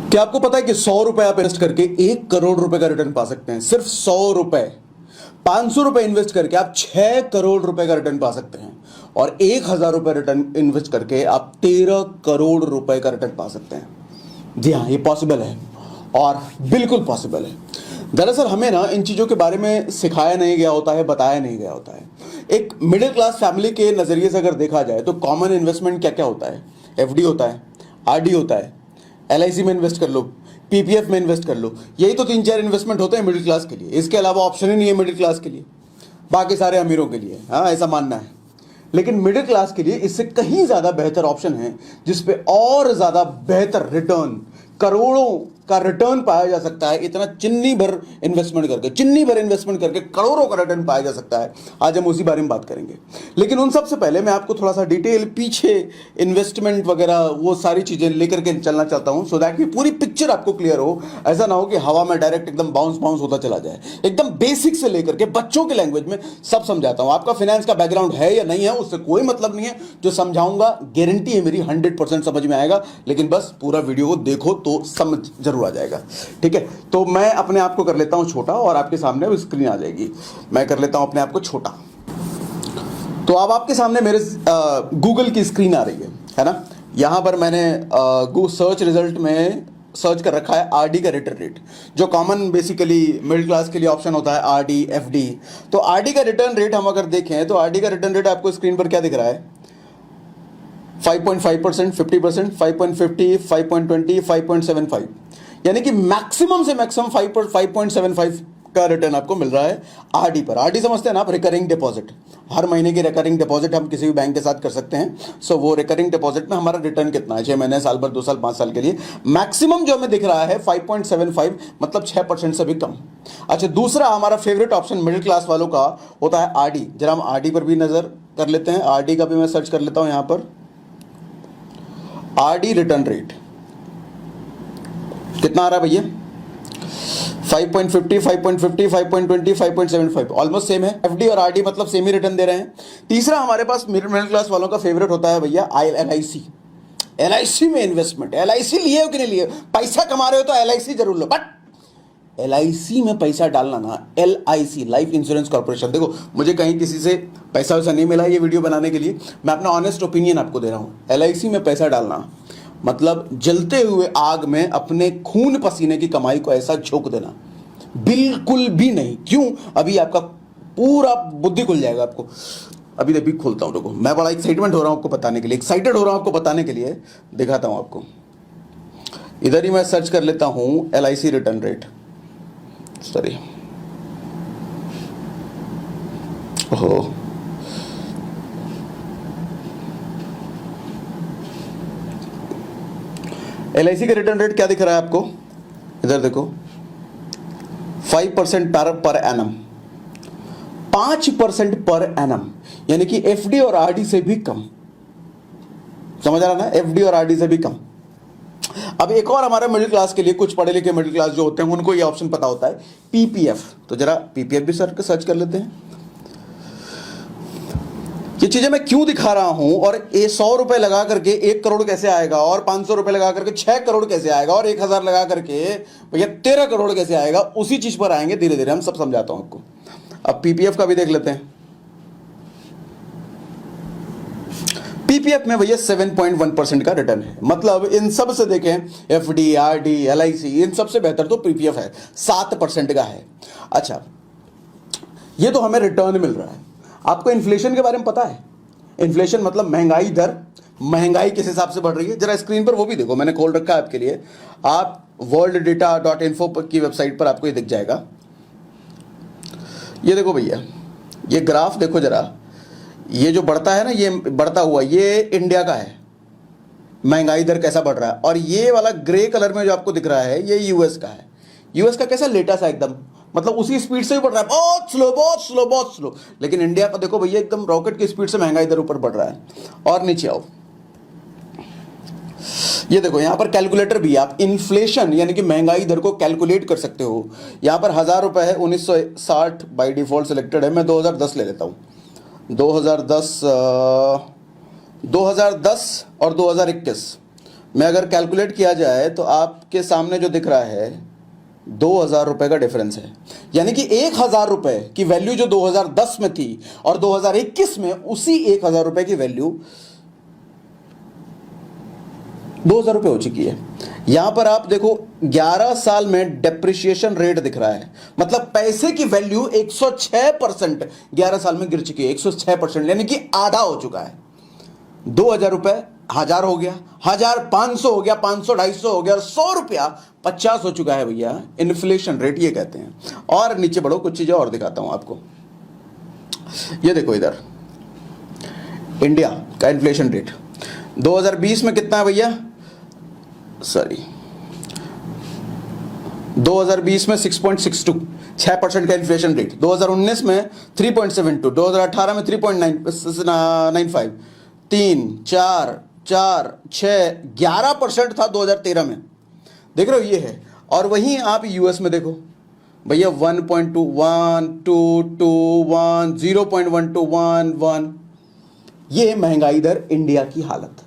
क्या आपको पता है कि 100 रुपए आप इन्वेस्ट करके 1 करोड़ रुपए का रिटर्न पा सकते हैं? सिर्फ 100 रुपए। 500 रुपए इन्वेस्ट करके आप 6 करोड़ रुपए का रिटर्न पा सकते हैं और 1,000 रुपए रिटर्न इन्वेस्ट करके आप 13 करोड़ रुपए का रिटर्न पा सकते हैं। जी हाँ, ये पॉसिबल है और बिल्कुल पॉसिबल है। दरअसल हमें ना इन चीज़ों के बारे में सिखाया नहीं गया होता है, बताया नहीं गया होता है। एक मिडिल क्लास फैमिली के नज़रिए से अगर देखा जाए तो कॉमन इन्वेस्टमेंट क्या क्या होता है? एफडी होता है, आरडी होता है, एलआईसी में इन्वेस्ट कर लो, पीपीएफ में इन्वेस्ट कर लो। यही तो 3-4 इन्वेस्टमेंट होते हैं मिडिल क्लास के लिए। इसके अलावा ऑप्शन ही नहीं है मिडिल क्लास के लिए, बाकी सारे अमीरों के लिए। हाँ, ऐसा मानना है। लेकिन मिडिल क्लास के लिए इससे कहीं ज़्यादा बेहतर ऑप्शन है जिसपे और ज़्यादा बेहतर रिटर्न, करोड़ों का रिटर्न पाया जा सकता है। इतना चिन्नी भर इन्वेस्टमेंट करके करोड़ों का रिटर्न पाया जा सकता है। आज हम उसी बारे में बात करेंगे। लेकिन उन सबसे पहले मैं आपको थोड़ा सा डिटेल पीछे इन्वेस्टमेंट वगैरह वो सारी चीज़ें लेकर के चलना चाहता हूं, सो दैट कि पूरी पिक्चर आपको क्लियर हो। ऐसा ना हो कि हवा में डायरेक्ट एकदम बाउंस होता चला जाए। एकदम बेसिक से लेकर के बच्चों के लैंग्वेज में सब समझाता हूं। आपका फाइनेंस का बैकग्राउंड है या नहीं है उससे कोई मतलब नहीं है। जो समझाऊंगा गारंटी है मेरी 100% समझ में आएगा। लेकिन बस पूरा वीडियो को देखो तो समझ जरूर आ जाएगा। ठीक है, तो मैं अपने आप को कर लेता हूं छोटा और आपके सामने वो स्क्रीन आ जाएगी। मैं कर लेता हूं अपने आप को छोटा। तो अब आपके सामने मेरे गूगल की स्क्रीन आ रही है ना। यहां पर मैंने सर्च रिजल्ट में सर्च कर रखा है आरडी का रिटर्न रेट, जो कॉमन बेसिकली मिडिल क्लास के लिए ऑप्शन होता है आरडी, एफडी। तो आरडी का रिटर्न रेट हम अगर देखें तो आरडी का रिटर्न रेट आपको स्क्रीन पर क्या दिख रहा है? 5.5%, 50%, 5.50, 5.20, 5.75, यानी कि मैक्सिमम से मैक्सिमम 5.75 का रिटर्न आपको मिल रहा है आरडी पर। आरडी समझते हैं ना आप? Recurring deposit. हर महीने की रिकरिंग डिपॉजिट हम किसी भी बैंक के साथ कर सकते हैं। सो वो रिकरिंग डिपॉजिट में हमारा रिटर्न कितना है? 6 महीने, साल भर, 2 साल, 5 साल के लिए मैक्सिमम जो हमें दिख रहा है 5.75, मतलब 6% से भी कम। अच्छा, दूसरा हमारा फेवरेट ऑप्शन मिडिल क्लास वालों का होता है आरडी। जरा हम आरडी पर भी नजर कर लेते हैं। आरडी का भी मैं सर्च कर लेता हूं यहां पर। आरडी रिटर्न रेट कितना आ रहा है भैया? 5.50, 5.50, 5.20, 5.75, ऑलमोस्ट सेम है। एफडी और आरडी मतलब सेम ही रिटर्न दे रहे हैं। तीसरा हमारे पास मिडिल क्लास वालों का फेवरेट होता है भैया एलआईसी। एलआईसी में इन्वेस्टमेंट। एलआईसी लिए हो कि नहीं लिए? पैसा कमा रहे हो तो एलआईसी जरूर लो। बट एलआईसी में पैसा डालना ना, एलआईसी लाइफ इंश्योरेंस कॉर्पोरेशन। देखो, मुझे कहीं किसी से पैसा वैसा नहीं मिला ये वीडियो बनाने के लिए। मैं अपना ऑनेस्ट ओपिनियन आपको दे रहा हूं। एलआईसी में पैसा डालना मतलब जलते हुए आग में अपने खून पसीने की कमाई को ऐसा झोंक देना, बिल्कुल भी नहीं। क्यों? अभी आपका पूरा बुद्धि खुल जाएगा आपको। अभी खोलता हूं, देखो मैं बड़ा एक्साइटमेंट हो रहा हूं आपको बताने के लिए, एक्साइटेड हो रहा हूं आपको बताने के लिए। दिखाता हूं आपको। इधर ही मैं सर्च कर लेता हूं एलआईसी रिटर्न रेट। सॉरी, ओहो, एलआईसी का रिटर्न रेट क्या दिख रहा है आपको? इधर देखो, 5% पर एनम, 5% पर एनम, यानी कि एफडी और आरडी से भी कम। समझ आ रहा ना? एफडी और आरडी से भी कम। अब एक और हमारे मिडिल क्लास के लिए, कुछ पढ़े लिखे मिडिल क्लास जो होते हैं उनको ये ऑप्शन पता होता है, पीपीएफ। तो जरा पीपीएफ भी सर्च कर लेते हैं। ये चीजें मैं क्यों दिखा रहा हूं और ये 100 रुपए लगा करके 1 करोड़ कैसे आएगा, और 500 रुपए लगा करके 6 करोड़ कैसे आएगा, और 1000 लगा करके भैया 13 करोड़ कैसे आएगा, उसी चीज पर आएंगे धीरे धीरे। हम सब समझाता हूं आपको। अब पीपीएफ का भी देख लेते हैं। पीपीएफ में भैया 7.1% का रिटर्न है। मतलब इन सब से देखें, एफडी, आरडी, एलआईसी, इन सबसे बेहतर तो पीपीएफ है, 7% का है। अच्छा, ये तो हमें रिटर्न मिल रहा है। आपको इन्फ्लेशन के बारे में पता है? इन्फ्लेशन मतलब महंगाई दर, महंगाई किस हिसाब से बढ़ रही है। जरा स्क्रीन पर वो भी देखो, मैंने खोल रखा है आपके लिए। आप worlddata.info की वेबसाइट पर आपको ये दिख जाएगा। ये देखो भैया, ये ग्राफ देखो जरा। ये जो बढ़ता है ना, ये बढ़ता हुआ, ये इंडिया का है, महंगाई दर कैसा बढ़ रहा है। और ये वाला ग्रे कलर में जो आपको दिख रहा है, ये यूएस का है। यूएस का कैसा लेटा सा एकदम, मतलब उसी स्पीड से भी बढ़ रहा है, बहुत स्लो, बहुत स्लो, बहुत स्लो। लेकिन इंडिया का देखो भैया, एकदम रॉकेट की स्पीड से महंगाई दर ऊपर बढ़ रहा है। और नीचे आओ, ये देखो यहां पर कैलकुलेटर भी है। आप इन्फ्लेशन यानी कि महंगाई दर को कैलकुलेट कर सकते हो। यहां पर 1000 रुपए है, 1960 बाई डिफॉल्ट सिलेक्टेड है। मैं 2010 ले लेता हूं। 2010 और 2021 में अगर कैलकुलेट किया जाए तो आपके सामने जो दिख रहा है 2000 रुपए का डिफरेंस है। यानी कि 1000 रुपए की वैल्यू जो 2010 में थी और 2021 में उसी 1000 रुपए की वैल्यू 2000 रुपए हो चुकी है। यहां पर आप देखो 11 साल में डेप्रिसिएशन रेट दिख रहा है, मतलब पैसे की वैल्यू 106% 11 साल में गिर चुकी है, 106%, यानी कि आधा हो चुका है। 2000 रुपए 1000 हो गया, 1000 500 हो गया, 500 250 हो गया, और 100 रुपया 50 हो चुका है भैया। इन्फ्लेशन रेट ये कहते हैं। और नीचे बढ़ो, कुछ चीजें और दिखाता हूं आपको। ये देखो इधर इंडिया का इन्फ्लेशन रेट 2020 में कितना है भैया, सॉरी 2020 में 6.62, 6% का इन्फ्लेशन रेट। 2019 में 3.72, 2018 में 3.95, 3, 4, 4, 6, 11% था 2013 में। देख रहे हो ये है। और वहीं आप यूएस में देखो भैया 1.21, 2, 2, 1, 0.12, ये महंगाई दर इंडिया की हालत।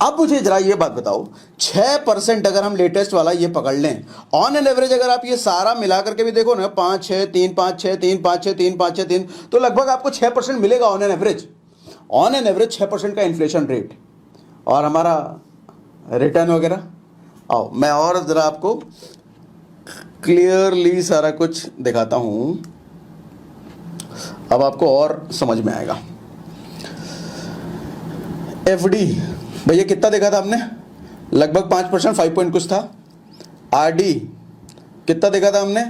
अब मुझे जरा ये बात बताओ, 6% अगर हम लेटेस्ट वाला ये पकड़ लें, ऑन एन एवरेज अगर आप ये सारा मिला करके भी देखो ना, 5 6 3 5 6 3 5 6 3 5 6 3, तो लगभग आपको 6% मिलेगा on an average. On an average 6% का इन्फ्लेशन रेट। और हमारा रिटर्न वगैरह, आओ मैं और जरा आपको क्लियरली सारा कुछ दिखाता हूं, अब आपको और समझ में आएगा। एफडी भैया कितना देखा था हमने, लगभग 5%, 5 पॉइंट कुछ था। आरडी कितना देखा था हमने,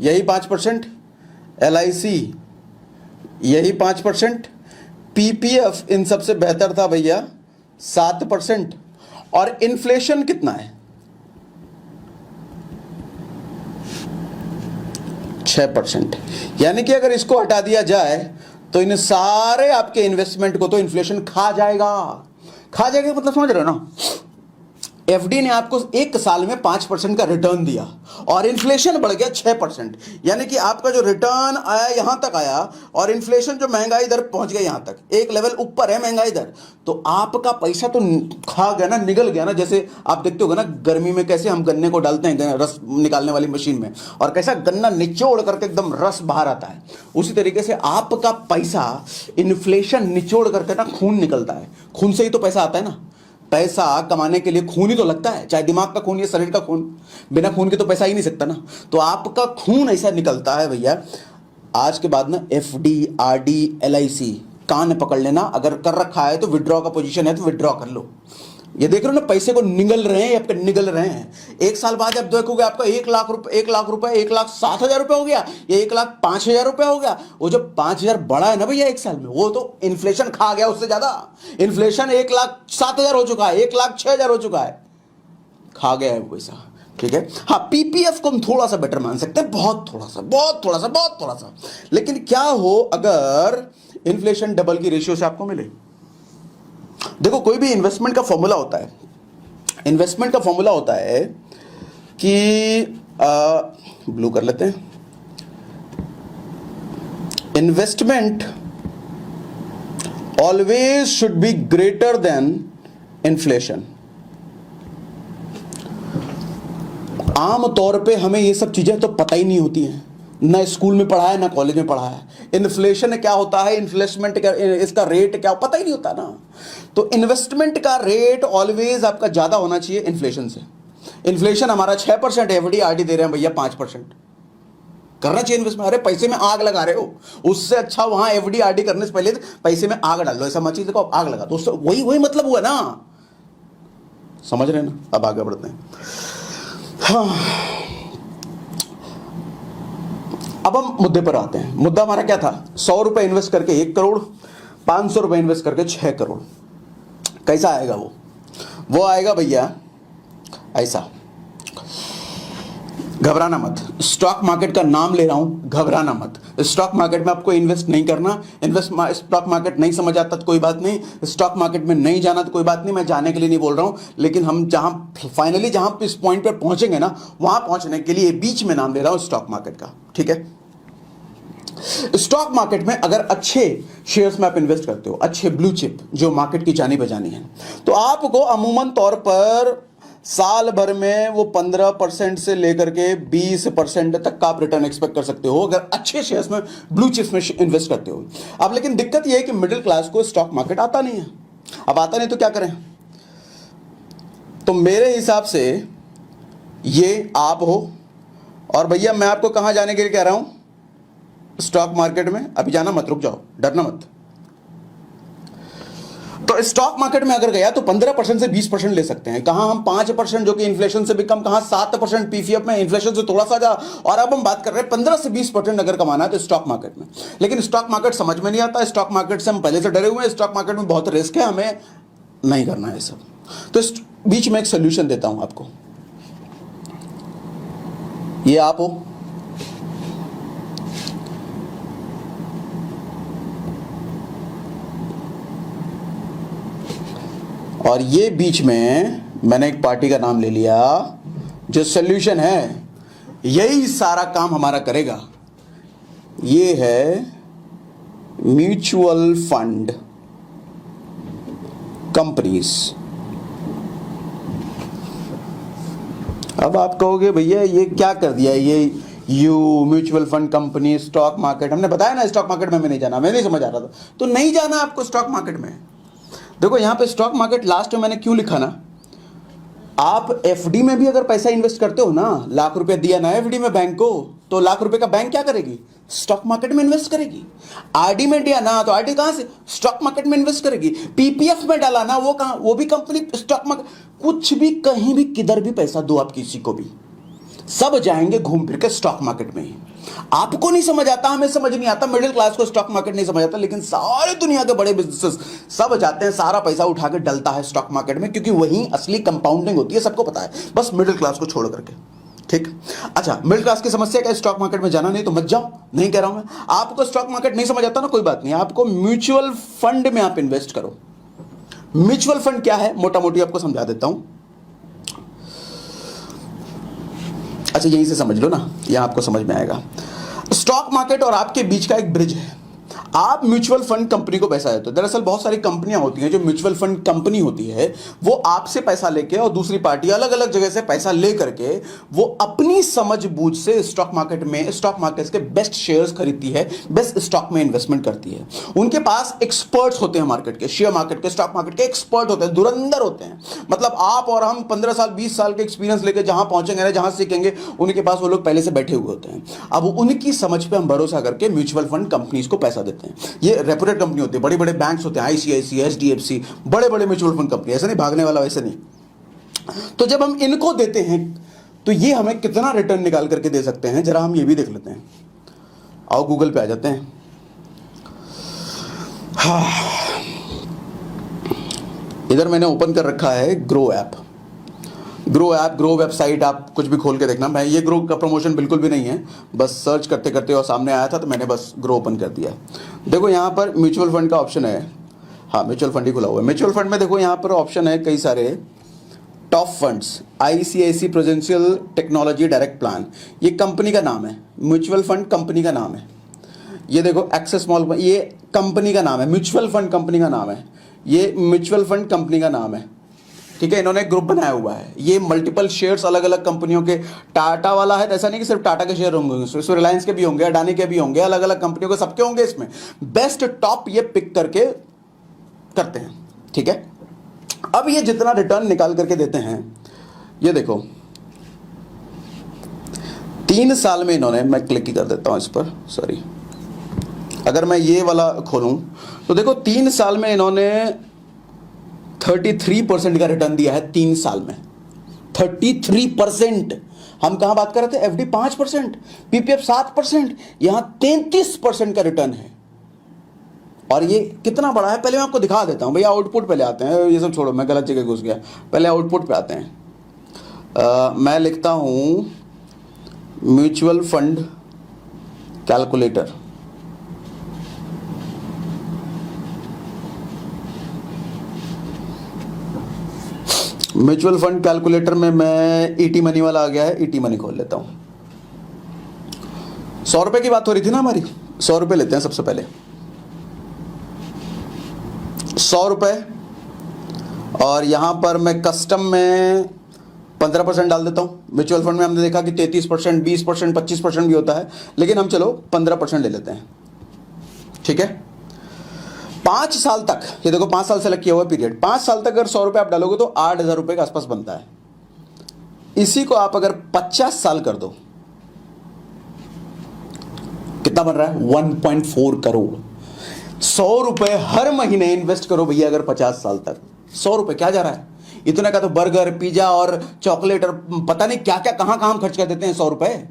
यही 5%। एलआईसी यही 5%। पीपीएफ इन सबसे बेहतर था भैया 7%। और इन्फ्लेशन कितना है, 6%। यानी कि अगर इसको हटा दिया जाए तो इन सारे आपके इन्वेस्टमेंट को तो इन्फ्लेशन खा जाएगा। खा जाएगा मतलब समझ रहे हो ना। एफडी ने आपको एक साल में 5% का रिटर्न दिया और इन्फ्लेशन बढ़ गया 6%। यानी कि आपका जो रिटर्न आया यहां तक आया और इन्फ्लेशन जो महंगाई दर पहुंच गया यहां तक, एक लेवल ऊपर है महंगाई दर, तो आपका पैसा तो खा गया ना, निगल गया ना। जैसे आप देखते होगे ना गर्मी में कैसे हम गन्ने को डालते हैं रस निकालने वाली मशीन में, और कैसा गन्ना निचोड़ करके एकदम रस बाहर आता है, उसी तरीके से आपका पैसा इन्फ्लेशन निचोड़ करके ना खून निकलता है। खून से ही तो पैसा आता है ना। पैसा कमाने के लिए खून ही तो लगता है, चाहे दिमाग का खून या शरीर का खून, बिना खून के तो पैसा ही नहीं सकता ना। तो आपका खून ऐसा निकलता है भैया। आज के बाद ना एफडी, आरडी, एलआईसी कान पकड़ लेना, अगर कर रखा है तो विड्रॉ का पोजीशन है तो विड्रॉ कर लो। ये देख रहे हो ना, पैसे को निगल रहे हैं, आपके निगल रहे हैं। एक साल बाद जब देखोगे आपका 1 लाख रुपए, 1,07,000 रुपए हो गया, या 1,05,000 रुपए हो गया। वो जो 5,000 बढ़ा है ना भैया एक साल में, वो तो इन्फ्लेशन खा गया उससे ज्यादा। इन्फ्लेशन 1,07,000 हो चुका है, 1,06,000 हो चुका है, खा गया है वो पैसा। ठीक है, हाँ पीपीएफ को हम थोड़ा सा बेटर मान सकते हैं, बहुत थोड़ा सा। लेकिन क्या हो अगर इन्फ्लेशन डबल की रेशियो से आपको मिले। देखो कोई भी इन्वेस्टमेंट का फॉर्मूला होता है, इन्वेस्टमेंट का फॉर्मूला होता है कि ब्लू कर लेते हैं, investment always should be greater than inflation. आम तौर पे हमें ये सब चीजें तो पता ही नहीं होती हैं, ना स्कूल में पढ़ा है ना कॉलेज में पढ़ा है। इन्फ्लेशन क्या होता है, इन्वेस्टमेंट क्या, इसका रेट क्या, पता ही नहीं होता ना। तो इन्वेस्टमेंट का रेट ऑलवेज आपका ज्यादा होना चाहिए इन्फ्लेशन से। इन्फ्लेशन हमारा 6%, एफडी आरडी दे रहे हैं भैया 5%। करना चाहिए इन्वेस्टमेंट। अरे पैसे में आग लगा रहे हो, उससे अच्छा वहां एफडी आरडी करने से पहले पैसे में आग डाल लो। ऐसा मत चीज को आग लगा दो, वही मतलब हुआ ना, समझ रहे ना। अब आगे बढ़ते हैं। हाँ, अब हम मुद्दे पर आते हैं। मुद्दा हमारा क्या था, 100 रुपए इन्वेस्ट करके 1 करोड़, 500 रुपए इन्वेस्ट करके 6 करोड़। कैसा आएगा वो आएगा भैया ऐसा। घबराना मत, स्टॉक मार्केट का नाम ले रहा हूं, घबराना मत। स्टॉक मार्केट में आपको इन्वेस्ट नहीं करना। स्टॉक मार्केट नहीं समझ आता तो कोई बात नहीं, स्टॉक मार्केट में नहीं जाना तो कोई बात नहीं, मैं जाने के लिए नहीं बोल रहा हूं। लेकिन हम फाइनली जहां इस पॉइंट पर पहुंचेंगे ना, वहां पहुंचने के लिए बीच में नाम ले रहा हूं स्टॉक मार्केट का। ठीक है, स्टॉक मार्केट में अगर अच्छे शेयर्स में आप इन्वेस्ट करते हो, अच्छे ब्लू चिप जो मार्केट की जानी बजानी है, तो आपको अमूमन तौर पर साल भर में वो 15% से लेकर के 20% तक का आप रिटर्न एक्सपेक्ट कर सकते हो अगर अच्छे शेयर्स में, ब्लू चिप्स में इन्वेस्ट करते हो। अब लेकिन दिक्कत ये है कि मिडिल क्लास को स्टॉक मार्केट आता नहीं है। अब आता नहीं तो क्या करें? तो मेरे हिसाब से ये आप हो, और भैया मैं आपको कहां जाने के लिए कह रहा हूं? स्टॉक मार्केट में। अभी जाना मत, रुक जाओ, डरना मत। तो स्टॉक मार्केट में अगर गया तो 15% से 20% ले सकते हैं। कहां हम 5% जो कि इन्फ्लेशन से भी कम, कहां 7% पीफीएफ में, इन्फ्लेशन से थोड़ा सा ज्यादा, और अब हम बात कर रहे हैं 15 से 20% अगर कमाना है तो स्टॉक मार्केट में। लेकिन स्टॉक मार्केट समझ में नहीं आता, स्टॉक मार्केट से हम पहले से डरे हुए हैं, स्टॉक मार्केट में बहुत रिस्क है, हमें नहीं करना है सब। तो इस बीच में एक सोल्यूशन देता हूं आपको। ये आप हो, और ये बीच में मैंने एक पार्टी का नाम ले लिया। जो सोल्यूशन है यही सारा काम हमारा करेगा। ये है म्यूचुअल फंड कंपनीज। अब आप कहोगे भैया ये क्या कर दिया, ये mutual fund company, stock market. हमने बताया ना स्टॉक मार्केट में हमें नहीं जाना, मैं नहीं समझ आ रहा था। तो नहीं जाना आपको स्टॉक मार्केट में। देखो यहां पे स्टॉक मार्केट लास्ट में मैंने क्यों लिखा ना, आप एफडी में भी अगर पैसा इन्वेस्ट करते हो ना, लाख रुपए दिया ना एफडी में बैंक को, तो लाख रुपए का बैंक क्या करेगी? स्टॉक मार्केट में इन्वेस्ट करेगी। आरडी में दिया ना तो आरडी कहां से? स्टॉक मार्केट में इन्वेस्ट करेगी। पीपीएफ में डाला ना, वो कहां? वो भी कंपनी स्टॉक मार्केट। कुछ भी, कहीं भी, किधर भी पैसा दो आप किसी को भी, सब जाएंगे घूम फिर के स्टॉक मार्केट में ही। आपको नहीं समझ आता, हमें समझ नहीं आता, मिडिल क्लास को स्टॉक मार्केट नहीं समझ आता, लेकिन सारे दुनिया के बड़े बिजनेसेस सब जाते हैं, सारा पैसा उठा के डलता है स्टॉक मार्केट में, क्योंकि वहीं असली कंपाउंडिंग होती है, सबको पता है, बस मिडिल क्लास को छोड़ करके। ठीक। अच्छा, मिडिल क्लास की समस्या क्या है? स्टॉक मार्केट में जाना नहीं तो मत जाओ, नहीं कह रहा हूं मैं। आपको स्टॉक मार्केट नहीं समझ आता ना, कोई बात नहीं, आपको म्यूचुअल फंड में आप इन्वेस्ट करो। म्यूचुअल फंड क्या है मोटा मोटी आपको समझा देता हूं। अच्छा यहीं से समझ लो ना, यह आपको समझ में आएगा। स्टॉक मार्केट और आपके बीच का एक ब्रिज है। आप म्यूचुअल फंड कंपनी को पैसा देते हो। दरअसल बहुत सारी कंपनियां होती हैं जो म्यूचुअल फंड कंपनी होती है, वो आपसे पैसा लेके और दूसरी पार्टी अलग अलग जगह से पैसा ले करके वो अपनी समझ बूझ से स्टॉक मार्केट में, स्टॉक मार्केट के बेस्ट शेयर्स खरीदती है, बेस्ट स्टॉक में इन्वेस्टमेंट करती है। उनके पास एक्सपर्ट्स होते हैं मार्केट के, शेयर मार्केट के, स्टॉक मार्केट के एक्सपर्ट होते हैं, धुरंधर होते हैं। मतलब आप और हम 15 साल 20 साल के एक्सपीरियंस लेके जहां पहुंचेंगे ना, जहां सीखेंगे, उनके पास वो लोग पहले से बैठे हुए होते हैं। अब उनकी समझ पे हम भरोसा करके म्यूचुअल फंड कंपनीज को पैसा देते हैं। ये रेपुटेड कंपनी होती है, बड़े बड़े बैंक्स होते हैं, आईसीआईसी, एचडीएफसी, बड़े बड़े म्यूचुअल फंड कंपनी, ऐसे नहीं भागने वाला, वैसे नहीं। तो जब हम इनको देते हैं तो ये हमें कितना रिटर्न निकाल करके दे सकते हैं, जरा हम ये भी देख लेते हैं। आओ गूगल पे आ जाते हैं। इधर मैंने ओपन कर रखा है ग्रो ऐप, ग्रो वेबसाइट। आप कुछ भी खोल के देखना। मैं ये ग्रो का प्रमोशन बिल्कुल भी नहीं है, बस सर्च करते करते और सामने आया था तो मैंने बस ग्रो ओपन कर दिया। देखो यहाँ पर म्यूचुअल फंड का ऑप्शन है। हाँ, म्यूचुअल फंड ही खुला हुआ है। म्यूचुअल फंड में देखो यहाँ पर ऑप्शन है कई सारे। Top funds, ICICI prudential technology direct plan, ये कंपनी का नाम है, म्यूचुअल फंड कंपनी का नाम है। ये देखो एक्सेस स्मॉल, ये कंपनी का नाम है, म्यूचुअल फंड कंपनी का नाम है, ये म्यूचुअल फंड कंपनी का नाम है। ठीक है, इन्होंने ग्रुप बनाया हुआ है। ये मल्टीपल शेयर्स अलग अलग कंपनियों के, टाटा वाला है, ऐसा नहीं कि सिर्फ टाटा के शेयर होंगे, इसमें रिलायंस के भी होंगे, अडानी के भी होंगे, अलग अलग कंपनियों के सबके होंगे। इसमें बेस्ट टॉप ये पिक करके करते हैं। ठीक है, अब ये जितना रिटर्न निकाल करके देते हैं, ये देखो 3 साल में इन्होंने, मैं क्लिक ही कर देता हूं इस पर, सॉरी, अगर मैं ये वाला खोलूं तो देखो 3 साल में इन्होंने 33% का रिटर्न दिया है। 3 साल में 33%। हम कहां बात कर रहे थे? एफडी 5%, पीपीएफ 7%, यहां 33% का रिटर्न है। और ये कितना बड़ा है पहले मैं आपको दिखा देता हूं। भैया आउटपुट पहले आते हैं, ये सब छोड़ो, मैं गलत जगह घुस गया, पहले आउटपुट पे आते हैं। मैं लिखता हूं mutual fund calculator. Mutual fund calculator में मैं ईटी मनी वाला आ गया है, ईटी मनी खोल लेता हूं। 100 रुपए की बात हो रही थी ना हमारी, 100 रुपए लेते हैं सबसे पहले, 100 रुपए। और यहां पर मैं कस्टम में 15% डाल देता हूं। म्यूचुअल फंड में हमने देखा कि 33%, 20%, 25% भी होता है, लेकिन हम चलो 15% ले लेते हैं, ठीक है। 5 साल तक, ये देखो 5 साल सेलेक्ट किया हुआ पीरियड, 5 साल तक अगर 100 रुपए आप डालोगे तो 8,000 रुपए के आसपास बनता है। इसी को आप अगर 50 साल कर दो, कितना बन रहा है? 1.4 करोड़। 100 रुपए हर महीने इन्वेस्ट करो भैया अगर 50 साल तक। 100 रुपए क्या जा रहा है? इतना का तो बर्गर, पिज्जा और चॉकलेट और पता नहीं क्या क्या कहां कहां खर्च कर देते हैं 100 रुपए।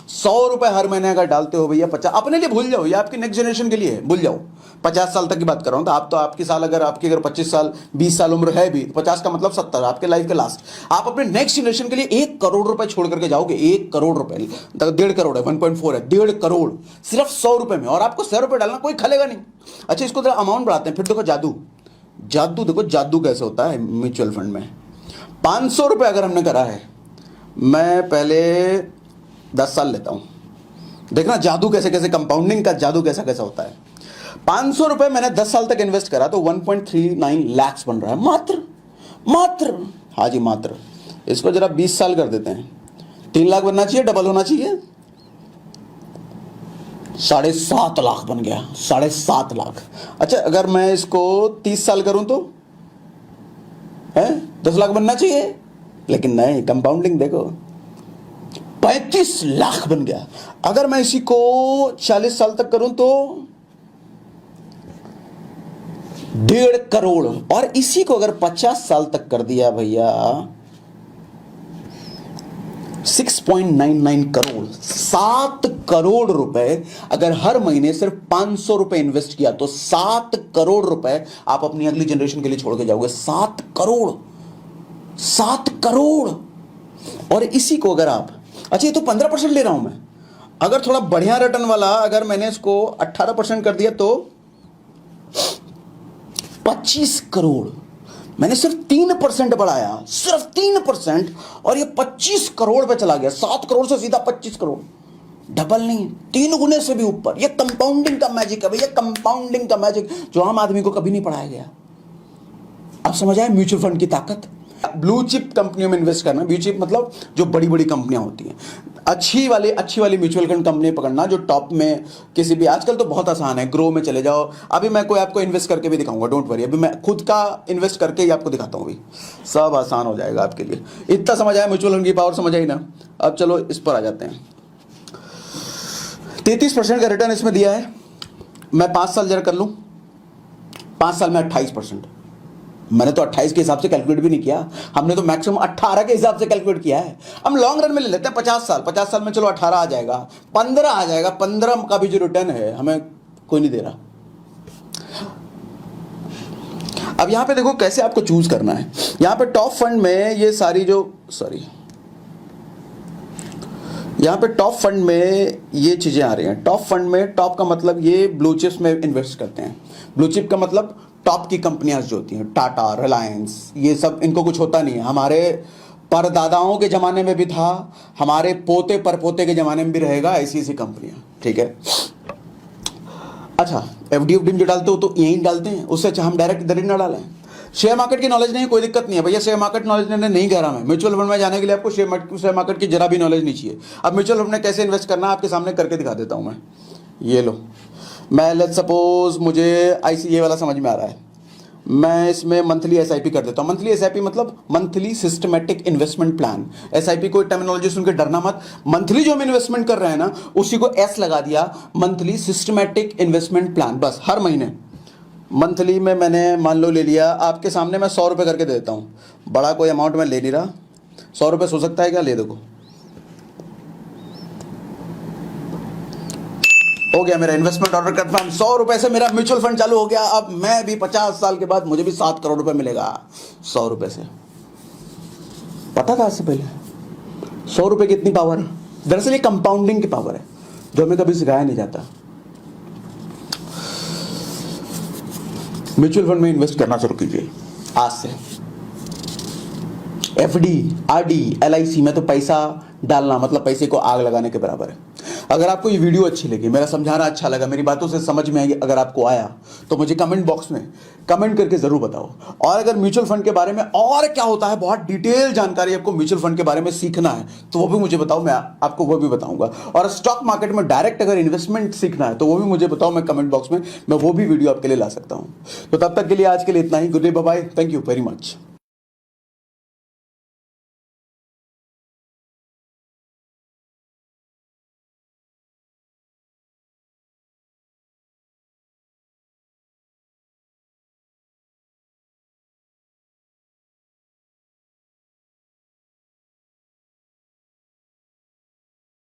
100 रुपए हर महीने अगर डालते हो भैया, 50 अपने लिए भूल जाओ, या आपकी नेक्स्ट जनरेशन के लिए भूल जाओ। 50 साल तक की बात कर रहा हूं, तो आपकी साल अगर आपकी अगर 25 साल 20 साल उम्र है भी, 50 का मतलब 70, आपके लाइफ के लास्ट। आप अपने नेक्स्ट जनरेशन के लिए 1 करोड़ रुपए छोड़ करके जाओगे। 1 करोड़ रुपए, 1.5 करोड़ है, 1.4 है, 1.5 करोड़ सिर्फ 100 रुपए में। और आपको 100 रुपए डालना, कोई खलेगा नहीं। अच्छा, इसको जरा अमाउंट बढ़ाते हैं, फिर देखो जादू। देखो जादू कैसे होता है म्यूचुअल फंड में। 500 रुपए अगर हमने करा है, मैं पहले 10 साल लेता हूं, देखना जादू कैसे कैसे, कंपाउंडिंग का जादू कैसा कैसा होता है। 500 रुपए मैंने 10 साल तक इन्वेस्ट करा तो 1.39 लाख बन रहा है, मात्र। हाँ जी, मात्र। इसको जरा 20 साल कर देते हैं, 3 लाख बनना चाहिए, डबल होना चाहिए। 7.5 लाख बन गया, 7.5 लाख। अच्छा, अगर मैं इसको 30 साल करूं तो है 10 लाख बनना चाहिए, लेकिन नहीं, कंपाउंडिंग देखो, 35 लाख बन गया। अगर मैं इसी को 40 साल तक करूं तो 1.5 करोड़। और इसी को अगर 50 साल तक कर दिया भैया, 6.99 करोड़। 7 करोड़ रुपए अगर हर महीने सिर्फ 500 रुपए इन्वेस्ट किया तो 7 करोड़ रुपए आप अपनी अगली जनरेशन के लिए छोड़ के जाओगे। 7 करोड़, 7 करोड़। और इसी को अगर आप, अच्छा ये तो 15% ले रहा हूं मैं, अगर थोड़ा बढ़िया रिटर्न वाला अगर मैंने इसको 18% कर दिया तो 25 करोड़। मैंने सिर्फ 3% बढ़ाया, सिर्फ 3%, और ये 25 करोड़ पे चला गया। 7 करोड़ से सीधा 25 करोड़, डबल नहीं, 3 गुने से भी ऊपर। ये कंपाउंडिंग का मैजिक है भैया, कंपाउंडिंग का मैजिक, जो आम आदमी को कभी नहीं पढ़ाया गया। आप समझ आए म्यूचुअल फंड की ताकत। ब्लू चिप कंपनियों में इन्वेस्ट करना, ब्लू चिप मतलब जो बड़ी बड़ी कंपनियां होती हैं, अच्छी वाली म्यूचुअल फंड कंपनी पकड़ना जो टॉप में किसी भी, आजकल तो बहुत आसान है, ग्रो में चले जाओ। अभी मैं कोई आपको इन्वेस्ट करके भी दिखाऊंगा, डोंट वरी, अभी मैं खुद का इन्वेस्ट करके ही आपको दिखाता हूं, अभी सब आसान हो जाएगा आपके लिए। इतना समझ आया म्यूचुअल फंड की पावर, समझ आई ना। अब चलो इस पर आ जाते हैं। 33% का रिटर्न इसमें दिया है। मैं 5 साल जरा कर लूं, 5 साल में 28%। मैंने तो 28 के हिसाब से कैलकुलेट भी नहीं किया, हमने तो मैक्सिमम 18 के हिसाब से कैलकुलेट किया है। हम लॉन्ग रन में ले लेते हैं 50 साल। 50 साल में चलो 18 आ जाएगा, 15 आ जाएगा। 15 का भी जो रिटर्न है हमें कोई नहीं दे रहा। अब यहां पे देखो कैसे आपको चूज करना है। यहां पे टॉप फंड में ये सारी जो यहां पे टॉप फंड में ये चीजें आ रही हैं। टॉप फंड में, टॉप का मतलब ये ब्लू चिप्स में इन्वेस्ट करते हैं। ब्लू चिप का मतलब टॉप की कंपनियां जो होती हैं, टाटा, रिलायंस, ये सब, इनको कुछ होता नहीं है। हमारे परदादाओं के जमाने में भी था, हमारे पोते परपोते के जमाने में भी रहेगा, ऐसी ऐसी कंपनियां, ठीक है। अच्छा, एफडी जो डालते हो तो यही डालते हैं, उससे अच्छा हम डायरेक्ट इधर ही ना डालें। शेयर मार्केट की नॉलेज नहीं, कोई दिक्कत नहीं है भैया, शेयर मार्केट नॉलेज नहीं कह रहा मैं। म्यूचुअल फंड में जाने के लिए आपको शेयर मार्केट की जरा भी नॉलेज नहीं चाहिए। अब म्यूचुअल फंड में कैसे इन्वेस्ट करना आपके सामने करके दिखा देता हूं मैं। ये लो, मैं लेट्स सपोज मुझे ये वाला समझ में आ रहा है, मैं इसमें मंथली एसआईपी कर देता हूं। मंथली एसआईपी मतलब monthly systematic investment plan. SIP कोई टर्मिनोलॉजी सुन के डरना मत, मंथली जो हम इन्वेस्टमेंट कर रहे हैं ना उसी को एस लगा दिया, मंथली सिस्टमैटिक इन्वेस्टमेंट प्लान। बस हर महीने मंथली में मैंने मान लो ले लिया, आपके सामने मैं 100 रुपये करके दे देता हूँ, बड़ा कोई अमाउंट मैं ले नहीं रहा। 100 रुपये सो सकता है क्या? ले देखो, हो गया मेरा इन्वेस्टमेंट ऑर्डर कंफर्म। 100 रुपए से मेरा म्यूचुअल फंड चालू हो गया। अब मैं भी 50 साल के बाद मुझे भी 7 करोड़ रुपए मिलेगा 100 रुपए से। पता था इससे पहले 100 रुपए की इतनी पावर है। दरअसल ये कंपाउंडिंग की पावर है जो हमें कभी सिखाया नहीं जाता। म्यूचुअल फंड में इन्वेस्ट करना शुरू कीजिए आज से। एफडी, आरडी, एलआईसी में तो पैसा डालना मतलब पैसे को आग लगाने के बराबर है। अगर आपको ये वीडियो अच्छी लगी, मेरा समझाना अच्छा लगा, मेरी बातों से समझ में आई, अगर आपको आया तो मुझे कमेंट बॉक्स में कमेंट करके जरूर बताओ। और अगर म्यूचुअल फंड के बारे में और क्या होता है, बहुत डिटेल जानकारी आपको म्यूचुअल फंड के बारे में सीखना है तो वो भी मुझे बताओ, मैं आपको वो भी बताऊंगा। और स्टॉक मार्केट में डायरेक्ट अगर इन्वेस्टमेंट सीखना है तो वो भी मुझे बताओ, मैं कमेंट बॉक्स में मैं वो भी वीडियो आपके लिए ला सकता हूं। तो तब तक के लिए आज के लिए इतना ही। Good day, bye bye, thank you very much.